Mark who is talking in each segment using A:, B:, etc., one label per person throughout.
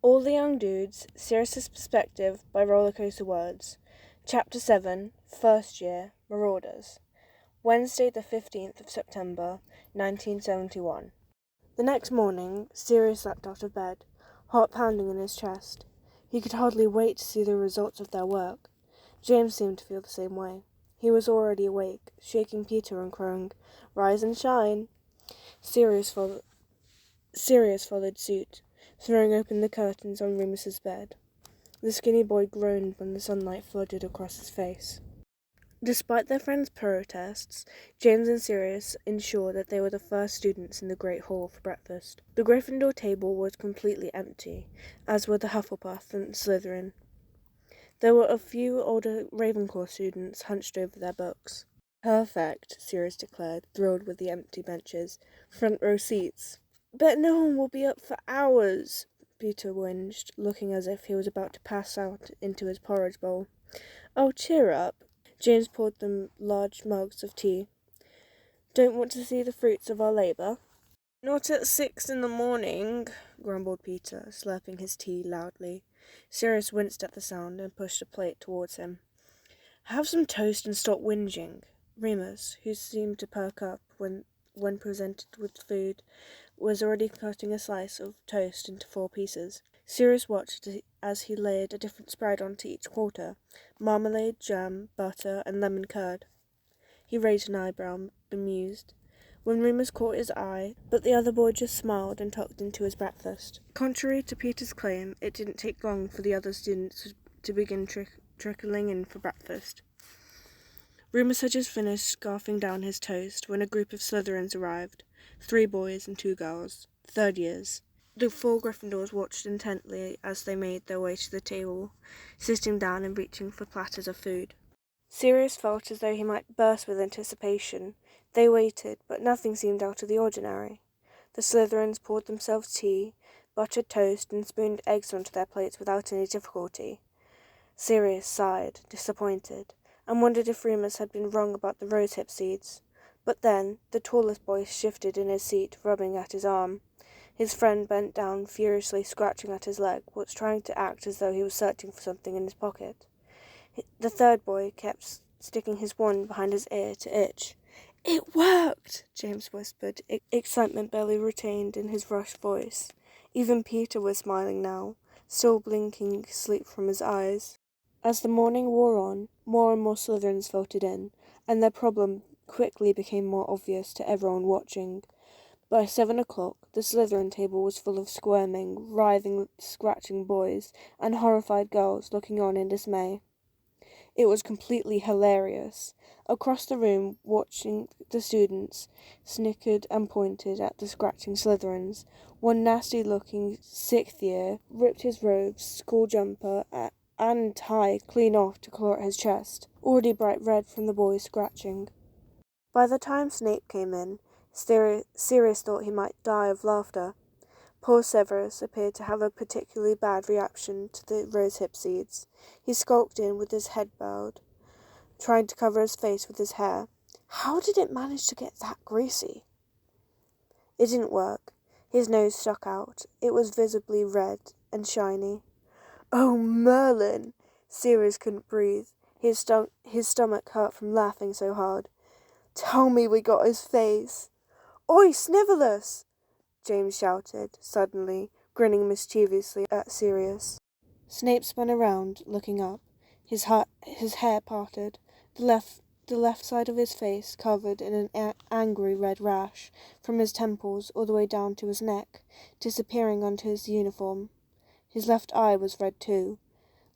A: All the Young Dudes, Sirius's Perspective by Rollercoaster Words. Chapter 7, First Year, Marauders. Wednesday the 15th of September, 1971. The next morning, Sirius leapt out of bed, heart pounding in his chest. He could hardly wait to see the results of their work. James seemed to feel the same way. He was already awake, shaking Peter and crowing, "Rise and shine!" Sirius followed suit, throwing open the curtains on Remus's bed. The skinny boy groaned when the sunlight flooded across his face. Despite their friends' protests, James and Sirius ensured that they were the first students in the Great Hall for breakfast. The Gryffindor table was completely empty, as were the Hufflepuff and Slytherin. There were a few older Ravenclaw students hunched over their books. "Perfect," Sirius declared, thrilled with the empty benches. "Front row seats." "Bet no one will be up for hours," Peter whinged, looking as if he was about to pass out into his porridge bowl. "Oh, cheer up." James poured them large mugs of tea. "Don't want to see the fruits of our labour?" "Not at 6 in the morning," grumbled Peter, slurping his tea loudly. Sirius winced at the sound and pushed a plate towards him. "Have some toast and stop whinging." Remus, who seemed to perk up when presented with food, was already cutting a slice of toast into 4 pieces. Sirius watched as he laid a different spread onto each quarter: marmalade, jam, butter, and lemon curd. He raised an eyebrow, bemused, when Remus caught his eye, but the other boy just smiled and tucked into his breakfast. Contrary to Peter's claim, it didn't take long for the other students to begin trickling in for breakfast. Remus had just finished scarfing down his toast when a group of Slytherins arrived, 3 boys and 2 girls, 3rd years. The 4 Gryffindors watched intently as they made their way to the table, sitting down and reaching for platters of food. Sirius felt as though he might burst with anticipation. They waited, but nothing seemed out of the ordinary. The Slytherins poured themselves tea, buttered toast, and spooned eggs onto their plates without any difficulty. Sirius sighed, disappointed, and wondered if Remus had been wrong about the rosehip seeds. But then the tallest boy shifted in his seat, rubbing at his arm. His friend bent down, furiously scratching at his leg, whilst trying to act as though he was searching for something in his pocket. The 3rd boy kept sticking his wand behind his ear to itch. "It worked!" James whispered, excitement barely retained in his rough voice. Even Peter was smiling now, still blinking sleep from his eyes. As the morning wore on, more and more Slytherins filtered in, and their problem quickly became more obvious to everyone watching. By 7 o'clock, the Slytherin table was full of squirming, writhing, scratching boys, and horrified girls looking on in dismay. It was completely hilarious. Across the room, watching the students, snickered and pointed at the scratching Slytherins. One nasty-looking 6th year ripped his robes, school jumper, and tie clean off to claw at his chest, already bright red from the boys scratching. By the time Snape came in, Sirius thought he might die of laughter. Poor Severus appeared to have a particularly bad reaction to the rosehip seeds. He skulked in with his head bowed, trying to cover his face with his hair. How did it manage to get that greasy? It didn't work. His nose stuck out. It was visibly red and shiny. "Oh, Merlin!" Sirius couldn't breathe. His stomach hurt from laughing so hard. "Tell me we got his face." "Oi, Snivelus!" James shouted, suddenly, grinning mischievously at Sirius. Snape spun around, looking up, his hair parted, the left side of his face covered in an angry red rash, from his temples all the way down to his neck, disappearing under his uniform. His left eye was red too,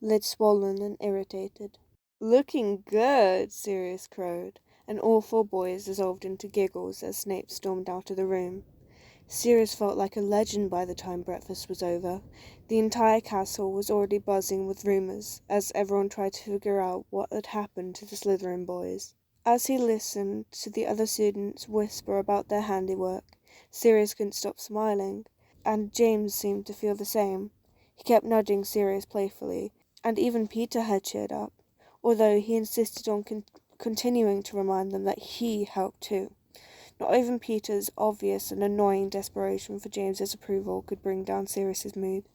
A: lid swollen and irritated. "Looking good," Sirius crowed, and all 4 boys dissolved into giggles as Snape stormed out of the room. Sirius felt like a legend by the time breakfast was over. The entire castle was already buzzing with rumours, as everyone tried to figure out what had happened to the Slytherin boys. As he listened to the other students whisper about their handiwork, Sirius couldn't stop smiling, and James seemed to feel the same. He kept nudging Sirius playfully, and even Peter had cheered up, although he insisted on continuing to remind them that he helped too. Not even Peter's obvious and annoying desperation for James's approval could bring down Sirius's mood.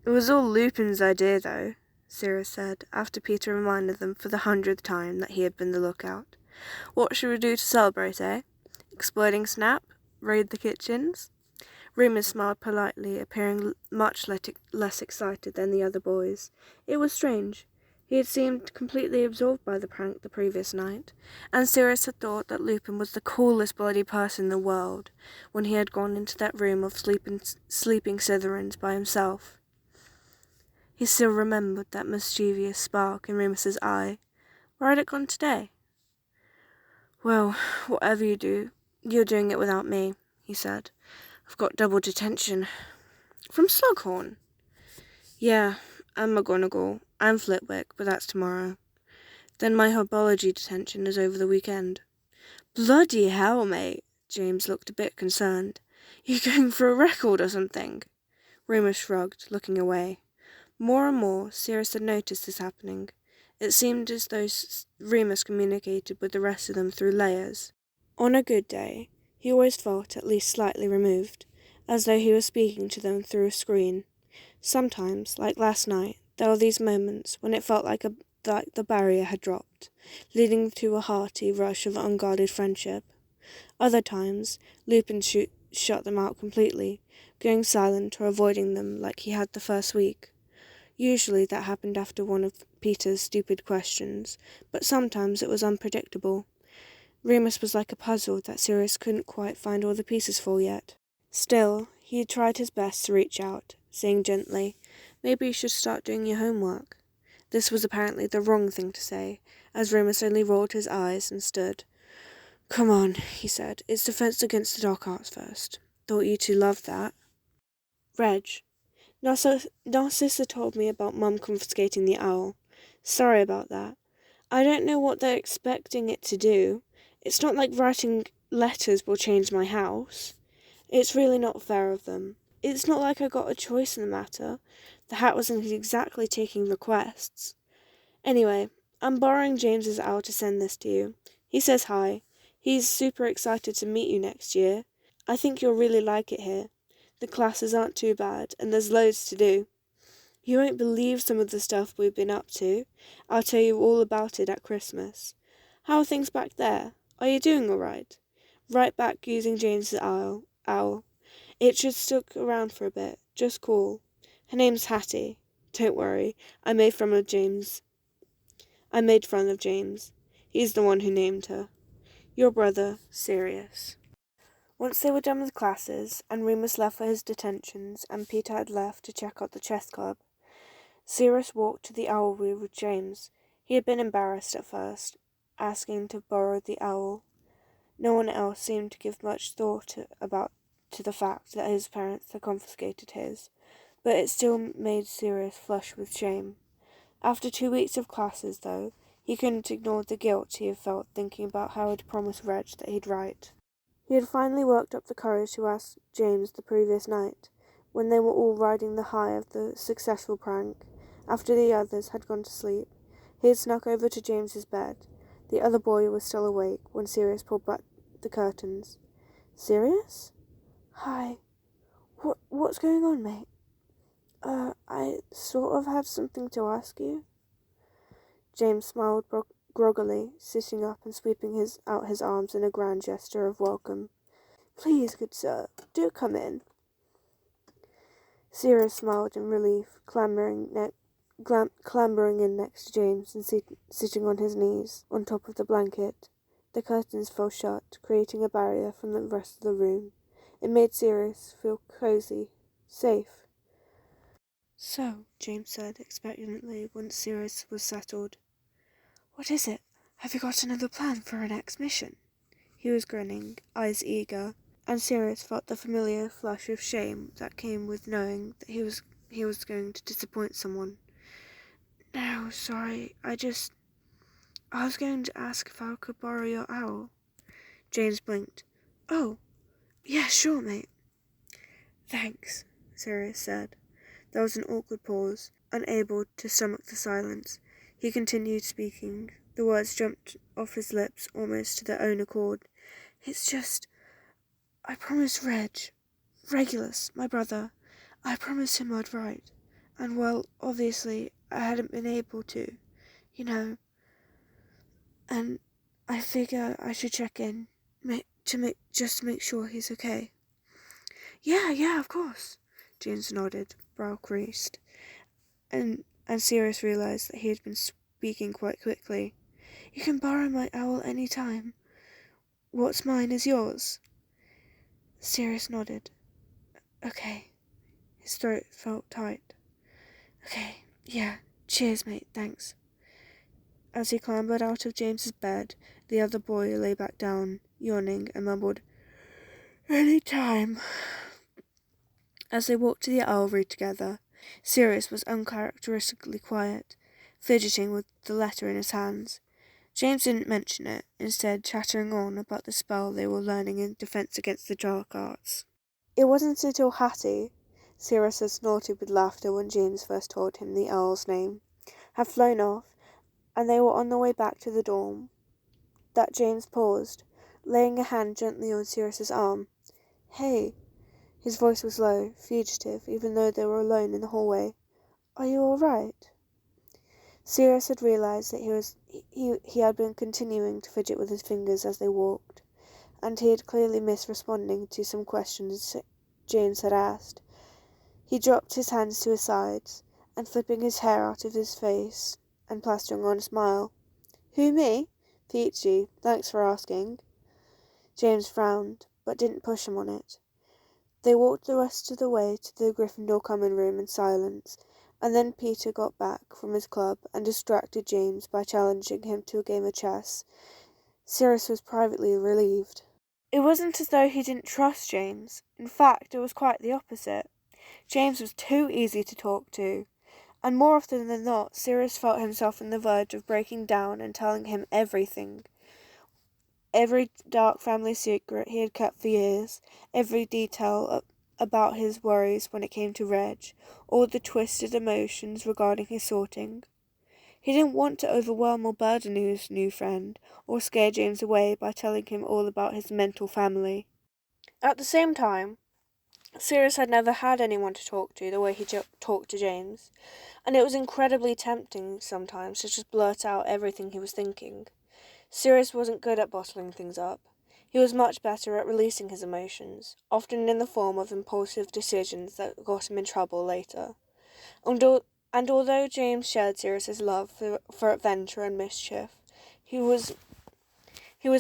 A: It was all Lupin's idea, though, Sirius said, after Peter reminded them for the 100th time that he had been the lookout. What should we do to celebrate, eh? Exploding snap? Raid the kitchens? Remus smiled politely, appearing much less excited than the other boys. It was strange. He had seemed completely absorbed by the prank the previous night, and Sirius had thought that Lupin was the coolest bloody person in the world when he had gone into that room of sleeping Slytherins by himself. He still remembered that mischievous spark in Remus's eye. Where had it gone today? Well, whatever you do, you're doing it without me, he said. I've got double detention. From Slughorn? Yeah, and McGonagall, and Flitwick, but that's tomorrow. Then my herbology detention is over the weekend. Bloody hell, mate. James looked a bit concerned. You going for a record or something? Remus shrugged, looking away. More and more, Sirius had noticed this happening. It seemed as though Remus communicated with the rest of them through layers. On a good day, he always felt at least slightly removed, as though he was speaking to them through a screen. Sometimes, like last night, there were these moments when it felt like the barrier had dropped, leading to a hearty rush of unguarded friendship. Other times, Lupin shut them out completely, going silent or avoiding them like he had the first week. Usually that happened after one of Peter's stupid questions, but sometimes it was unpredictable. Remus was like a puzzle that Sirius couldn't quite find all the pieces for yet. Still, he had tried his best to reach out, saying gently, "Maybe you should start doing your homework." This was apparently the wrong thing to say, as Remus only rolled his eyes and stood. "Come on," he said. "It's Defense Against the Dark Arts first. Thought you two loved that." Reg. Narcissa told me about Mum confiscating the owl. Sorry about that. I don't know what they're expecting it to do. It's not like writing letters will change my house. It's really not fair of them. It's not like I got a choice in the matter. The hat wasn't exactly taking requests. Anyway, I'm borrowing James's owl to send this to you. He says hi. He's super excited to meet you next year. I think you'll really like it here. The classes aren't too bad, and there's loads to do. You won't believe some of the stuff we've been up to. I'll tell you all about it at Christmas. How are things back there? Are you doing all right? Right back using James's owl. It should stick around for a bit. Just call. Her name's Hattie. Don't worry. I made fun of James. He's the one who named her. Your brother, Sirius. Once they were done with classes, and Remus left for his detentions, and Peter had left to check out the chess club, Sirius walked to the owlry with James. He had been embarrassed at first, asking to borrow the owl. No one else seemed to give much thought to the fact that his parents had confiscated his, but it still made Sirius flush with shame. After 2 weeks of classes, though, he couldn't ignore the guilt he had felt thinking about how he'd promised Reg that he'd write. He had finally worked up the courage to ask James the previous night, when they were all riding the high of the successful prank, after the others had gone to sleep. He had snuck over to James's bed. The other boy was still awake when Sirius pulled back the curtains. "Sirius? Hi. What's going on, mate? I sort of had something to ask you." James smiled groggily, sitting up and sweeping out his arms in a grand gesture of welcome. "Please, good sir, do come in." Sirius smiled in relief, clambering in next to James and sitting on his knees on top of the blanket. The curtains fell shut, creating a barrier from the rest of the room. It made Sirius feel cozy, safe. "So," James said expectantly once Sirius was settled. "What is it? Have you got another plan for our next mission?" He was grinning, eyes eager, and Sirius felt the familiar flush of shame that came with knowing that he was going to disappoint someone. "No, sorry, I was going to ask if I could borrow your owl." James blinked. "Oh, yeah, sure, mate." "Thanks," Sirius said. There was an awkward pause, unable to stomach the silence. He continued speaking. The words jumped off his lips almost to their own accord. "It's just, I promised Regulus, my brother, I promised him I'd write. And well, obviously, I hadn't been able to, you know, and I figure I should check in just to make sure he's okay. Yeah, of course. James nodded, brow creased, and Sirius realized that he had been speaking quite quickly. You can borrow my owl any time. What's mine is yours. Sirius nodded. Okay. His throat felt tight. Okay, yeah. Cheers, mate, thanks. As he clambered out of James's bed, the other boy lay back down, yawning, and mumbled, Any time. As they walked to the owlry together, Sirius was uncharacteristically quiet, fidgeting with the letter in his hands. James didn't mention it, instead chattering on about the spell they were learning in defense against the dark arts. It wasn't until Hattie, Sirius had snorted with laughter when James first told him the owl's name, had flown off, and they were on the way back to the dorm, that James paused, laying a hand gently on Sirius's arm. Hey. His voice was low, fugitive, even though they were alone in the hallway. Are you all right? Sirius had realized that he had been continuing to fidget with his fingers as they walked, and he had clearly missed responding to some questions James had asked. He dropped his hands to his sides, and flipping his hair out of his face, and plastering on a smile. Who, me? Peachy, thanks for asking. James frowned, but didn't push him on it. They walked the rest of the way to the Gryffindor common room in silence, and then Peter got back from his club and distracted James by challenging him to a game of chess. Sirius was privately relieved. It wasn't as though he didn't trust James. In fact, it was quite the opposite. James was too easy to talk to, and more often than not, Sirius felt himself on the verge of breaking down and telling him everything. Every dark family secret he had kept for years, every detail about his worries when it came to Reg, all the twisted emotions regarding his sorting. He didn't want to overwhelm or burden his new friend, or scare James away by telling him all about his mental family. At the same time, Sirius had never had anyone to talk to the way he talked to James, and it was incredibly tempting sometimes to just blurt out everything he was thinking. Sirius wasn't good at bottling things up. He was much better at releasing his emotions, often in the form of impulsive decisions that got him in trouble later. And although James shared Sirius's love for adventure and mischief, he was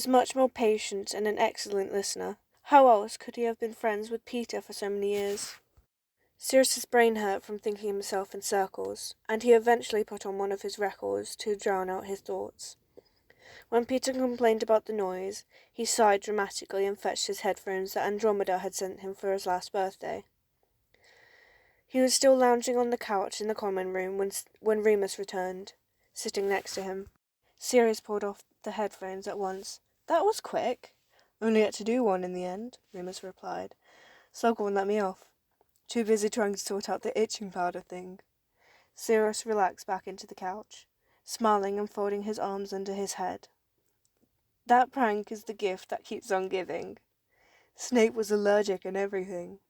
A: much more patient and an excellent listener. How else could he have been friends with Peter for so many years? Sirius's brain hurt from thinking himself in circles, and he eventually put on one of his records to drown out his thoughts. When Peter complained about the noise, he sighed dramatically and fetched his headphones that Andromeda had sent him for his last birthday. He was still lounging on the couch in the common room when Remus returned, sitting next to him. Sirius pulled off the headphones at once. That was quick. Only had to do one in the end, Remus replied. Slug won't let me off. Too busy trying to sort out the itching powder thing. Sirius relaxed back into the couch, smiling and folding his arms under his head. That prank is the gift that keeps on giving. Snape was allergic and everything.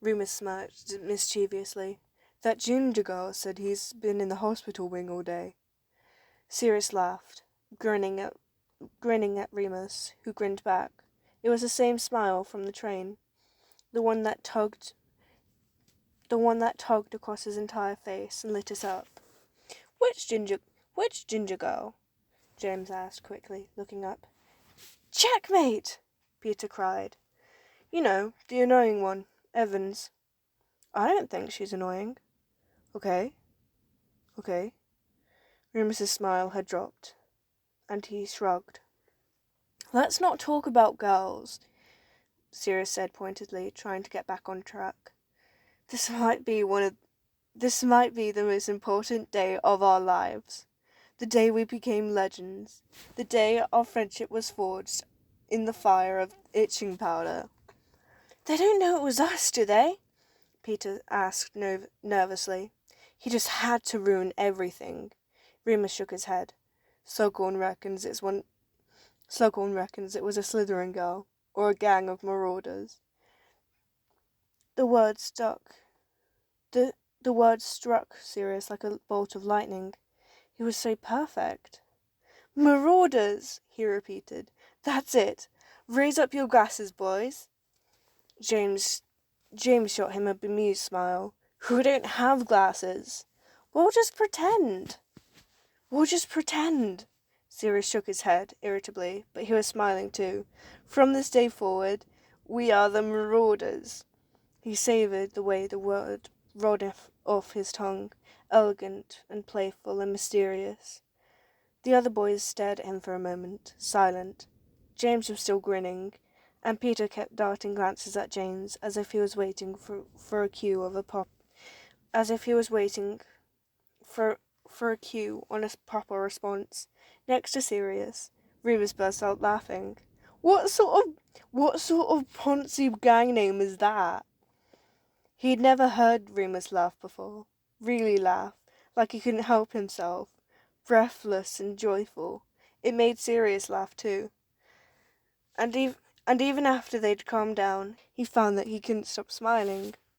A: Remus smirched mischievously. That ginger girl said he's been in the hospital wing all day. Sirius laughed, grinning at Remus, who grinned back. It was the same smile from the train, the one that tugged across his entire face and lit us up. Which ginger girl? James asked quickly, looking up. Checkmate! Peter cried. You know, the annoying one, Evans. I don't think she's annoying. Okay. Remus's smile had dropped, and he shrugged. Let's not talk about girls, Sirius said pointedly, trying to get back on track. This might be the most important day of our lives. The day we became legends. The day our friendship was forged in the fire of itching powder. They don't know it was us, do they? Peter asked nervously. He just had to ruin everything. Remus shook his head. Slughorn reckons it was a Slytherin girl, or a gang of Marauders. The word stuck. The words struck Sirius like a bolt of lightning. He was so perfect. "Marauders!" he repeated. "That's it. Raise up your glasses, boys." James shot him a bemused smile. "We don't have glasses." "We'll just pretend." "We'll just pretend." Sirius shook his head irritably, but he was smiling too. "From this day forward, we are the Marauders." He savoured the way the word rolled off his tongue, elegant and playful and mysterious. The other boys stared at him for a moment, silent. James was still grinning, and Peter kept darting glances at James as if he was waiting for a cue of a pop, as if he was waiting for a cue on a proper response. Next to Sirius, Remus burst out laughing. What sort of Ponzi gang name is that?" He'd never heard Remus laugh before. Really laugh, like he couldn't help himself. Breathless and joyful. It made Sirius laugh too. And even after they'd calmed down, he found that he couldn't stop smiling.